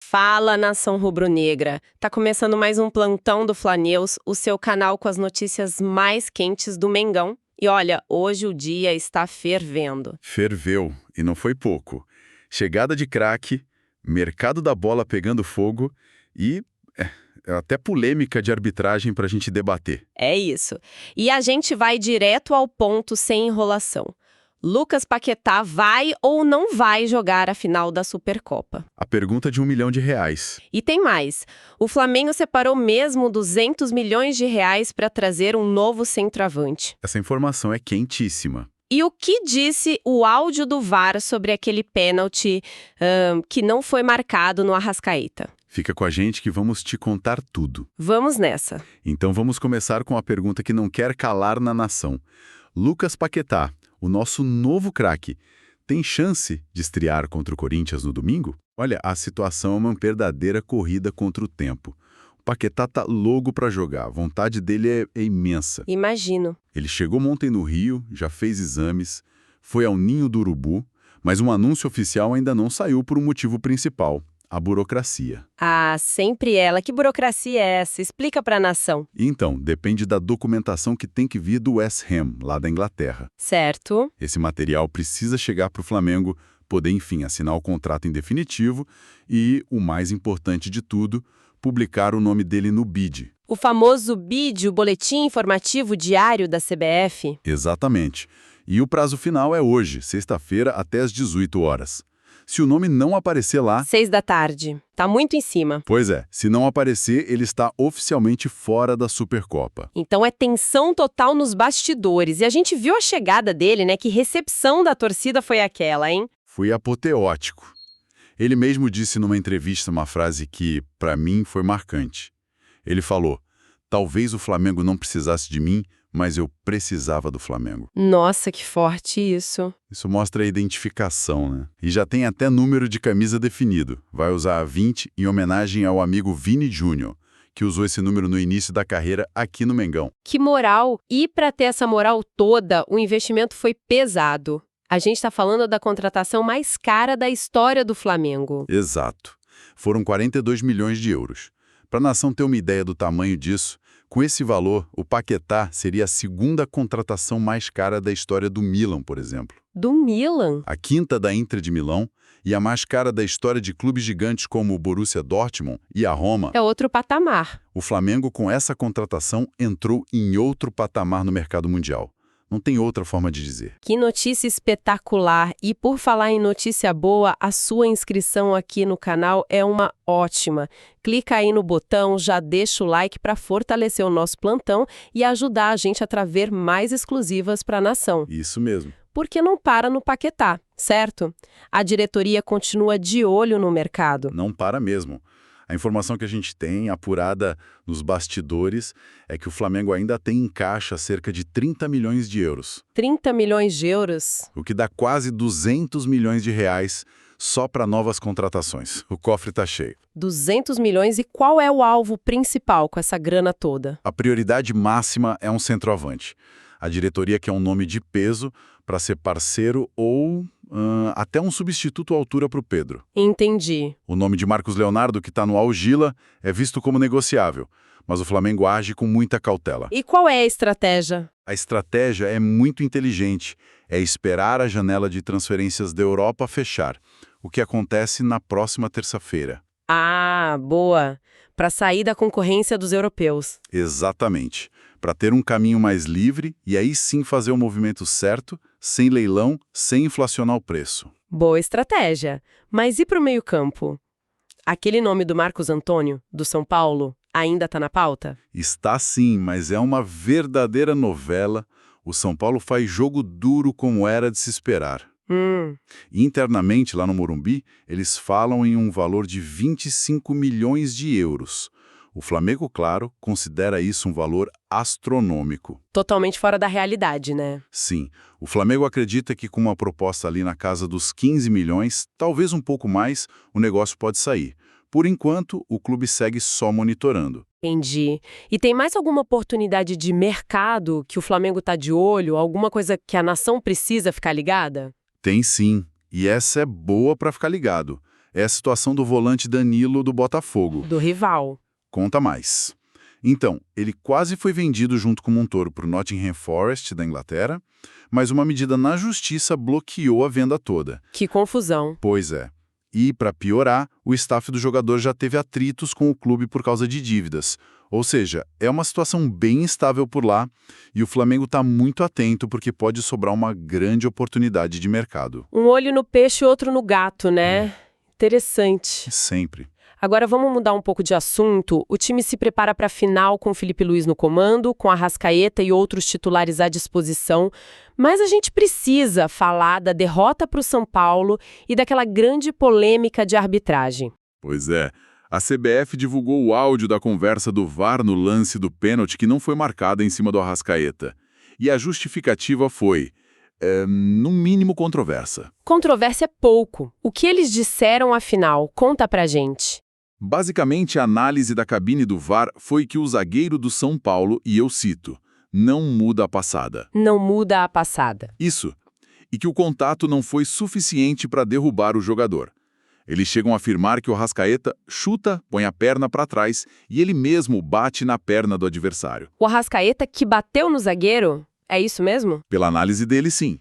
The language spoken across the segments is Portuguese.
Fala, nação rubro-negra! Tá começando mais um plantão do Fla-News, o seu canal com as notícias mais quentes do Mengão. E olha, hoje o dia está fervendo. Ferveu, e não foi pouco. Chegada de craque, mercado da bola pegando fogo e até polêmica de arbitragem para a gente debater. É isso. E a gente vai direto ao ponto sem enrolação. Lucas Paquetá vai ou não vai jogar a final da Supercopa? A pergunta de R$ 1 milhão. E tem mais. O Flamengo separou mesmo 200 milhões de reais para trazer um novo centroavante. Essa informação é quentíssima. E o que disse o áudio do VAR sobre aquele pênalti que não foi marcado no Arrascaeta? Fica com a gente que vamos te contar tudo. Vamos nessa. Então vamos começar com a pergunta que não quer calar na nação. Lucas Paquetá, o nosso novo craque, tem chance de estrear contra o Corinthians no domingo? Olha, a situação é uma verdadeira corrida contra o tempo. O Paquetá tá louco para jogar, a vontade dele é imensa. Imagino. Ele chegou ontem no Rio, já fez exames, foi ao Ninho do Urubu, mas um anúncio oficial ainda não saiu por um motivo principal: a burocracia. Ah, sempre ela. Que burocracia é essa? Explica pra nação. Então, depende da documentação que tem que vir do West Ham, lá da Inglaterra. Certo. Esse material precisa chegar para o Flamengo, poder, enfim, assinar o contrato em definitivo e, o mais importante de tudo, publicar o nome dele no BID. O famoso BID, o Boletim Informativo Diário da CBF? Exatamente. E o prazo final é hoje, sexta-feira, até às 18 horas. Se o nome não aparecer lá... 6 da tarde. Tá muito em cima. Pois é, se não aparecer, ele está oficialmente fora da Supercopa. Então é tensão total nos bastidores. E a gente viu a chegada dele, né? Que recepção da torcida foi aquela, hein? Foi apoteótico. Ele mesmo disse numa entrevista uma frase que, para mim, foi marcante. Ele falou: talvez o Flamengo não precisasse de mim, mas eu precisava do Flamengo. Nossa, que forte isso. Isso mostra a identificação, né? E já tem até número de camisa definido. Vai usar a 20 em homenagem ao amigo Vini Júnior, que usou esse número no início da carreira aqui no Mengão. Que moral! E para ter essa moral toda, o investimento foi pesado. A gente está falando da contratação mais cara da história do Flamengo. Exato. Foram 42 milhões de euros. Para a nação ter uma ideia do tamanho disso, com esse valor, o Paquetá seria a segunda contratação mais cara da história do Milan, por exemplo. Do Milan? A quinta da Inter de Milão e a mais cara da história de clubes gigantes como o Borussia Dortmund e a Roma. É outro patamar. O Flamengo, com essa contratação, entrou em outro patamar no mercado mundial. Não tem outra forma de dizer. Que notícia espetacular! E por falar em notícia boa, a sua inscrição aqui no canal é uma ótima. Clica aí no botão, já deixa o like para fortalecer o nosso plantão e ajudar a gente a trazer mais exclusivas para a nação. Isso mesmo. Porque não para no Paquetá, certo? A diretoria continua de olho no mercado. Não para mesmo. A informação que a gente tem, apurada nos bastidores, é que o Flamengo ainda tem em caixa cerca de 30 milhões de euros. 30 milhões de euros? O que dá quase 200 milhões de reais só para novas contratações. O cofre está cheio. 200 milhões e qual é o alvo principal com essa grana toda? A prioridade máxima é um centroavante. A diretoria quer um nome de peso para ser parceiro ou até um substituto à altura para o Pedro. Entendi. O nome de Marcos Leonardo, que está no Al-Gila, é visto como negociável, mas o Flamengo age com muita cautela. E qual é a estratégia? A estratégia é muito inteligente, é esperar a janela de transferências da Europa fechar, o que acontece na próxima terça-feira. Ah, boa! Para sair da concorrência dos europeus. Exatamente. Para ter um caminho mais livre e aí sim fazer o movimento certo, sem leilão, sem inflacionar o preço. Boa estratégia. Mas e para o meio-campo? Aquele nome do Marcos Antônio, do São Paulo, ainda está na pauta? Está sim, mas é uma verdadeira novela. O São Paulo faz jogo duro como era de se esperar. Internamente, lá no Morumbi, eles falam em um valor de 25 milhões de euros. O Flamengo, claro, considera isso um valor astronômico. Totalmente fora da realidade, né? Sim, o Flamengo acredita que com uma proposta ali na casa dos 15 milhões, talvez um pouco mais, o negócio pode sair. Por enquanto, o clube segue só monitorando. Entendi. E tem mais alguma oportunidade de mercado que o Flamengo está de olho? Alguma coisa que a nação precisa ficar ligada? Tem sim, e essa é boa para ficar ligado. é a situação do volante Danilo do Botafogo. Do rival. Conta mais. Então, ele quase foi vendido junto com o Montoro para o Nottingham Forest, da Inglaterra, mas uma medida na justiça bloqueou a venda toda. Que confusão. Pois é. E, para piorar, o staff do jogador já teve atritos com o clube por causa de dívidas. Ou seja, é uma situação bem instável por lá e o Flamengo está muito atento porque pode sobrar uma grande oportunidade de mercado. Um olho no peixe e outro no gato, né? Interessante. Sempre. Agora vamos mudar um pouco de assunto. O time se prepara para a final com o Felipe Luiz no comando, com a Arrascaeta e outros titulares à disposição. Mas a gente precisa falar da derrota para o São Paulo e daquela grande polêmica de arbitragem. Pois é. A CBF divulgou o áudio da conversa do VAR no lance do pênalti que não foi marcada em cima do Arrascaeta. E a justificativa foi, no mínimo, controversa. Controvérsia é pouco. O que eles disseram, afinal? Conta pra gente. Basicamente, a análise da cabine do VAR foi que o zagueiro do São Paulo, e eu cito, não muda a passada. Não muda a passada. Isso. E que o contato não foi suficiente para derrubar o jogador. Eles chegam a afirmar que o Arrascaeta chuta, põe a perna para trás e ele mesmo bate na perna do adversário. O Arrascaeta que bateu no zagueiro? É isso mesmo? Pela análise dele, sim.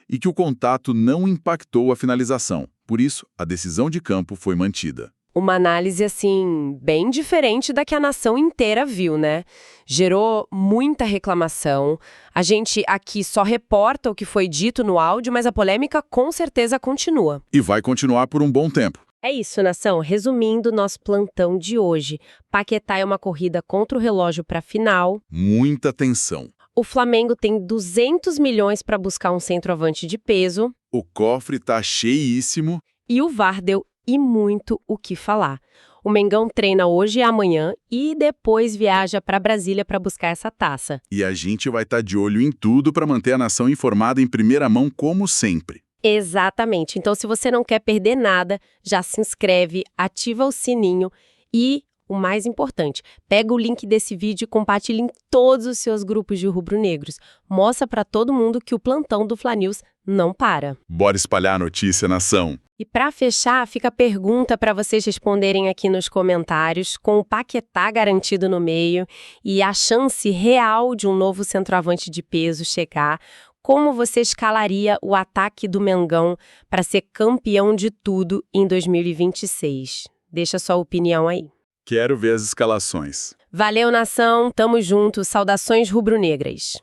E que o contato não impactou a finalização. Por isso, a decisão de campo foi mantida. Uma análise, assim, bem diferente da que a nação inteira viu, né? Gerou muita reclamação. A gente aqui só reporta o que foi dito no áudio, mas a polêmica com certeza continua. E vai continuar por um bom tempo. É isso, nação. Resumindo nosso plantão de hoje. Paquetá é uma corrida contra o relógio para a final. Muita tensão. O Flamengo tem 200 milhões para buscar um centroavante de peso. O cofre tá cheíssimo. E o VAR deu e muito o que falar. O Mengão treina hoje e amanhã e depois viaja para Brasília para buscar essa taça. E a gente vai estar de olho em tudo para manter a nação informada em primeira mão, como sempre. Exatamente. Então, se você não quer perder nada, já se inscreve, ativa o sininho e, o mais importante, pega o link desse vídeo e compartilha em todos os seus grupos de rubro-negros. Mostra para todo mundo que o plantão do Fla News não para. Bora espalhar a notícia, nação! E para fechar, fica a pergunta para vocês responderem aqui nos comentários, com o Paquetá garantido no meio e a chance real de um novo centroavante de peso chegar, como você escalaria o ataque do Mengão para ser campeão de tudo em 2026? Deixa sua opinião aí. Quero ver as escalações. Valeu, nação! Tamo junto! Saudações rubro-negras!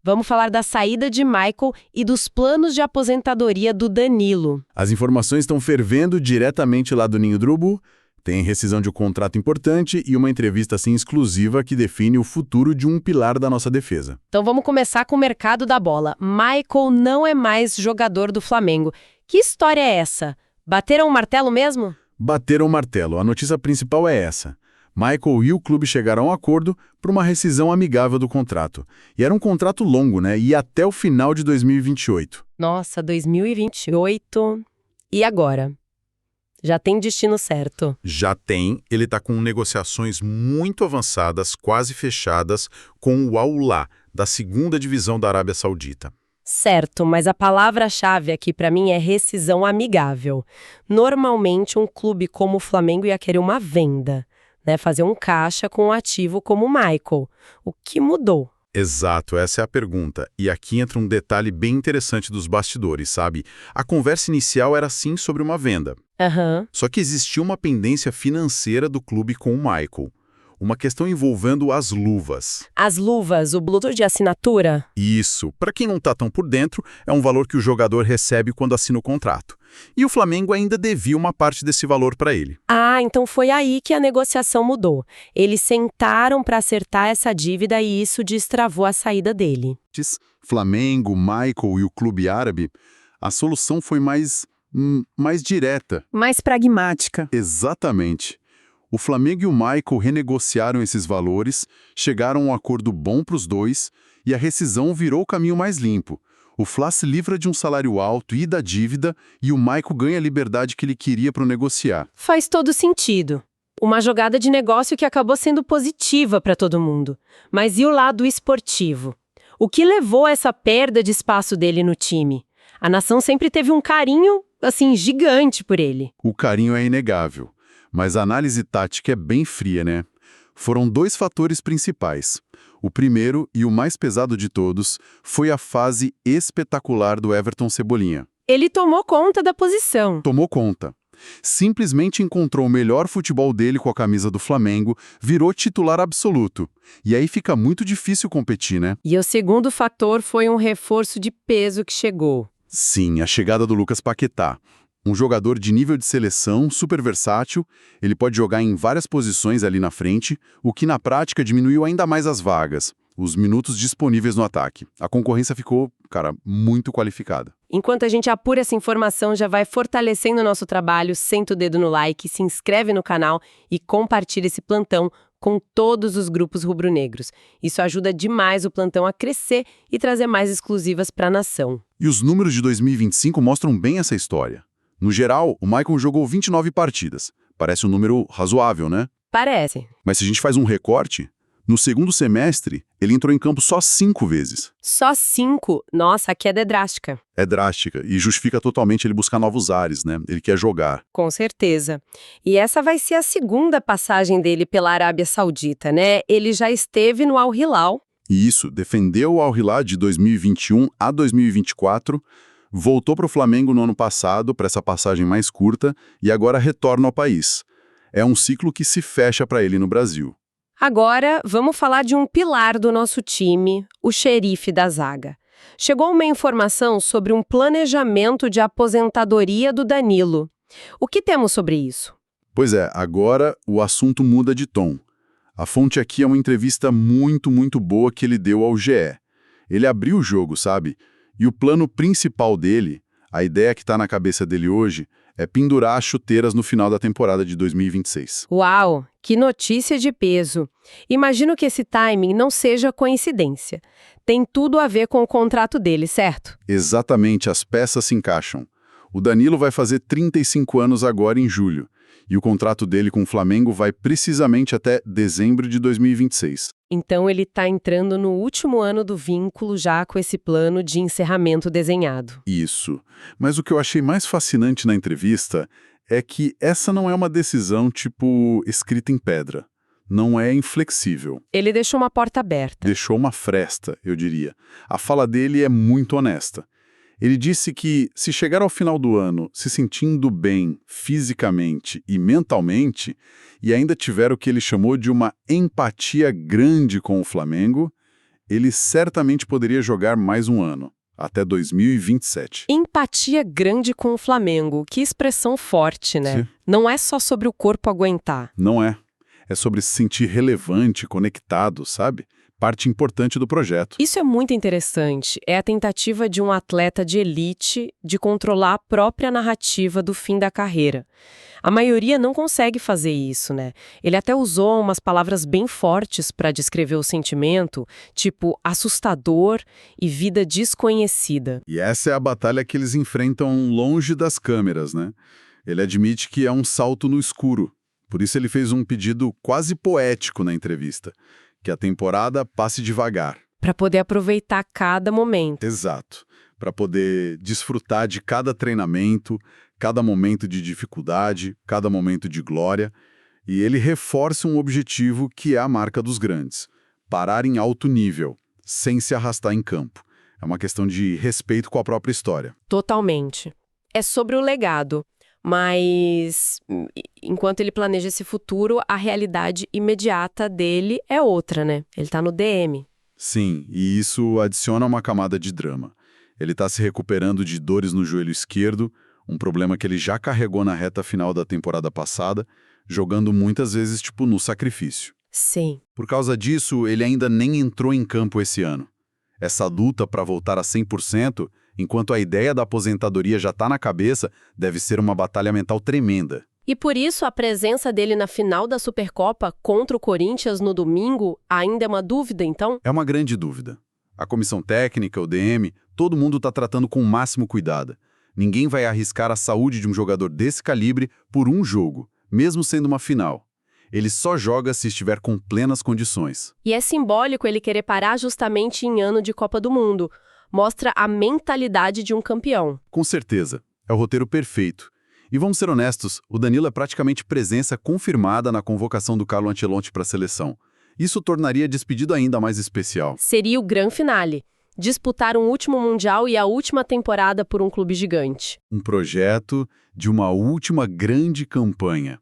Vamos falar da saída de Michael e dos planos de aposentadoria do Danilo. As informações estão fervendo diretamente lá do Ninho do Urubu. Tem rescisão de um contrato importante e uma entrevista assim exclusiva que define o futuro de um pilar da nossa defesa. Então vamos começar com o mercado da bola. Michael não é mais jogador do Flamengo. Que história é essa? Bateram o martelo mesmo? Bateram o martelo. A notícia principal é essa. Michael e o clube chegaram a um acordo para uma rescisão amigável do contrato. E era um contrato longo, né? E até o final de 2028. Nossa, 2028. E agora? Já tem destino certo? Já tem. Ele está com negociações muito avançadas, quase fechadas, com o Al-Ahly, da 2ª divisão da Arábia Saudita. Certo, mas a palavra-chave aqui para mim é rescisão amigável. Normalmente, um clube como o Flamengo ia querer uma venda, né? Fazer um caixa com um ativo como o Michael. O que mudou? Exato, essa é a pergunta. E aqui entra um detalhe bem interessante dos bastidores, sabe? A conversa inicial era sim sobre uma venda. Só que existia uma pendência financeira do clube com o Michael. Uma questão envolvendo as luvas. As luvas, o Bluetooth de assinatura? Isso. Para quem não está tão por dentro, é um valor que o jogador recebe quando assina o contrato. E o Flamengo ainda devia uma parte desse valor para ele. Ah, então foi aí que a negociação mudou. Eles sentaram para acertar essa dívida e isso destravou a saída dele. Flamengo, Michael e o clube árabe, a solução foi mais direta. Mais pragmática. Exatamente. O Flamengo e o Michael renegociaram esses valores, chegaram a um acordo bom para os dois e a rescisão virou o caminho mais limpo. O Fla se livra de um salário alto e da dívida e o Michael ganha a liberdade que ele queria para negociar. Faz todo sentido. Uma jogada de negócio que acabou sendo positiva para todo mundo. Mas e o lado esportivo? O que levou a essa perda de espaço dele no time? A nação sempre teve um carinho, assim, gigante por ele. O carinho é inegável, mas a análise tática é bem fria, né? Foram 2 fatores principais. O primeiro, e o mais pesado de todos, foi a fase espetacular do Everton Cebolinha. Ele tomou conta da posição. Tomou conta. Simplesmente encontrou o melhor futebol dele com a camisa do Flamengo, virou titular absoluto. E aí fica muito difícil competir, né? E o segundo fator foi um reforço de peso que chegou. Sim, a chegada do Lucas Paquetá. Um jogador de nível de seleção, super versátil, ele pode jogar em várias posições ali na frente, o que na prática diminuiu ainda mais as vagas, os minutos disponíveis no ataque. A concorrência ficou, cara, muito qualificada. Enquanto a gente apura essa informação, já vai fortalecendo o nosso trabalho, senta o dedo no like, se inscreve no canal e compartilha esse plantão com todos os grupos rubro-negros. Isso ajuda demais o plantão a crescer e trazer mais exclusivas para a nação. E os números de 2025 mostram bem essa história. No geral, o Maicon jogou 29 partidas. Parece um número razoável, né? Parece. Mas se a gente faz um recorte, no segundo semestre, ele entrou em campo só 5 vezes. Só 5? Nossa, a queda é drástica. É drástica e justifica totalmente ele buscar novos ares, né? Ele quer jogar. Com certeza. E essa vai ser a segunda passagem dele pela Arábia Saudita, né? Ele já esteve no Al Hilal. E isso, defendeu o Al Hilal de 2021 a 2024, voltou para o Flamengo no ano passado, para essa passagem mais curta, e agora retorna ao país. É um ciclo que se fecha para ele no Brasil. Agora, vamos falar de um pilar do nosso time, o xerife da zaga. Chegou uma informação sobre um planejamento de aposentadoria do Danilo. O que temos sobre isso? Pois é, agora o assunto muda de tom. A fonte aqui é uma entrevista muito boa que ele deu ao GE. Ele abriu o jogo, sabe? E o plano principal dele, a ideia que está na cabeça dele hoje, é pendurar as chuteiras no final da temporada de 2026. Uau, que notícia de peso! Imagino que esse timing não seja coincidência. Tem tudo a ver com o contrato dele, certo? Exatamente, as peças se encaixam. O Danilo vai fazer 35 anos agora em julho, e o contrato dele com o Flamengo vai precisamente até dezembro de 2026. Então ele está entrando no último ano do vínculo já com esse plano de encerramento desenhado. Isso. Mas o que eu achei mais fascinante na entrevista é que essa não é uma decisão, tipo, escrita em pedra. Não é inflexível. Ele deixou uma porta aberta. Deixou uma fresta, eu diria. A fala dele é muito honesta. Ele disse que, se chegar ao final do ano se sentindo bem fisicamente e mentalmente, e ainda tiver o que ele chamou de uma empatia grande com o Flamengo, ele certamente poderia jogar mais um ano, até 2027. Empatia grande com o Flamengo. Que expressão forte, né? Sim. Não é só sobre o corpo aguentar. Não é. É sobre se sentir relevante, conectado, sabe? Parte importante do projeto. Isso é muito interessante. É a tentativa de um atleta de elite de controlar a própria narrativa do fim da carreira. A maioria não consegue fazer isso, né? Ele até usou umas palavras bem fortes para descrever o sentimento, tipo assustador e vida desconhecida. E essa é a batalha que eles enfrentam longe das câmeras, né? Ele admite que é um salto no escuro. Por isso ele fez um pedido quase poético na entrevista. Que a temporada passe devagar. Para poder aproveitar cada momento. Exato. Para poder desfrutar de cada treinamento, cada momento de dificuldade, cada momento de glória. E ele reforça um objetivo que é a marca dos grandes. Parar em alto nível, sem se arrastar em campo. É uma questão de respeito com a própria história. Totalmente. É sobre o legado. Mas, enquanto ele planeja esse futuro, a realidade imediata dele é outra, né? Ele tá no DM. Sim, e isso adiciona uma camada de drama. Ele tá se recuperando de dores no joelho esquerdo, um problema que ele já carregou na reta final da temporada passada, jogando muitas vezes, tipo, no sacrifício. Sim. Por causa disso, ele ainda nem entrou em campo esse ano. Essa luta para voltar a 100%, enquanto a ideia da aposentadoria já está na cabeça, deve ser uma batalha mental tremenda. E por isso a presença dele na final da Supercopa contra o Corinthians no domingo ainda é uma dúvida, então? É uma grande dúvida. A comissão técnica, o DM, todo mundo está tratando com o máximo cuidado. Ninguém vai arriscar a saúde de um jogador desse calibre por um jogo, mesmo sendo uma final. Ele só joga se estiver com plenas condições. E é simbólico ele querer parar justamente em ano de Copa do Mundo. Mostra a mentalidade de um campeão. Com certeza. É o roteiro perfeito. E vamos ser honestos, o Danilo é praticamente presença confirmada na convocação do Carlo Ancelotti para a seleção. Isso tornaria a despedida ainda mais especial. Seria o grande finale. Disputar um último Mundial e a última temporada por um clube gigante. Um projeto de uma última grande campanha.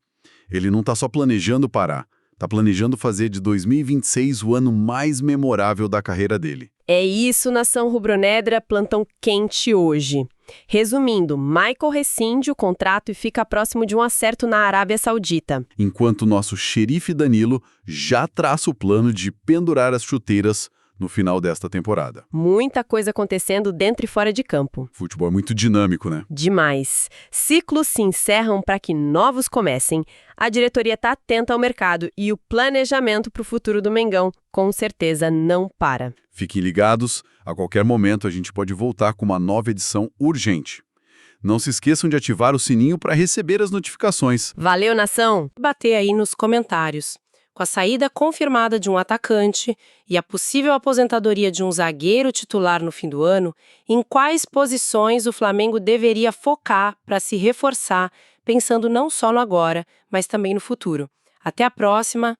Ele não está só planejando parar, está planejando fazer de 2026 o ano mais memorável da carreira dele. É isso, nação rubro-negra, plantão quente hoje. Resumindo, Michael rescinde o contrato e fica próximo de um acerto na Arábia Saudita. Enquanto o nosso xerife Danilo já traça o plano de pendurar as chuteiras no final desta temporada. Muita coisa acontecendo dentro e fora de campo. Futebol é muito dinâmico, né? Demais. Ciclos se encerram para que novos comecem. A diretoria está atenta ao mercado e o planejamento para o futuro do Mengão, com certeza, não para. Fiquem ligados, a qualquer momento a gente pode voltar com uma nova edição urgente. Não se esqueçam de ativar o sininho para receber as notificações. Valeu, nação! Bater aí nos comentários. Com a saída confirmada de um atacante e a possível aposentadoria de um zagueiro titular no fim do ano, em quais posições o Flamengo deveria focar para se reforçar, pensando não só no agora, mas também no futuro. Até a próxima!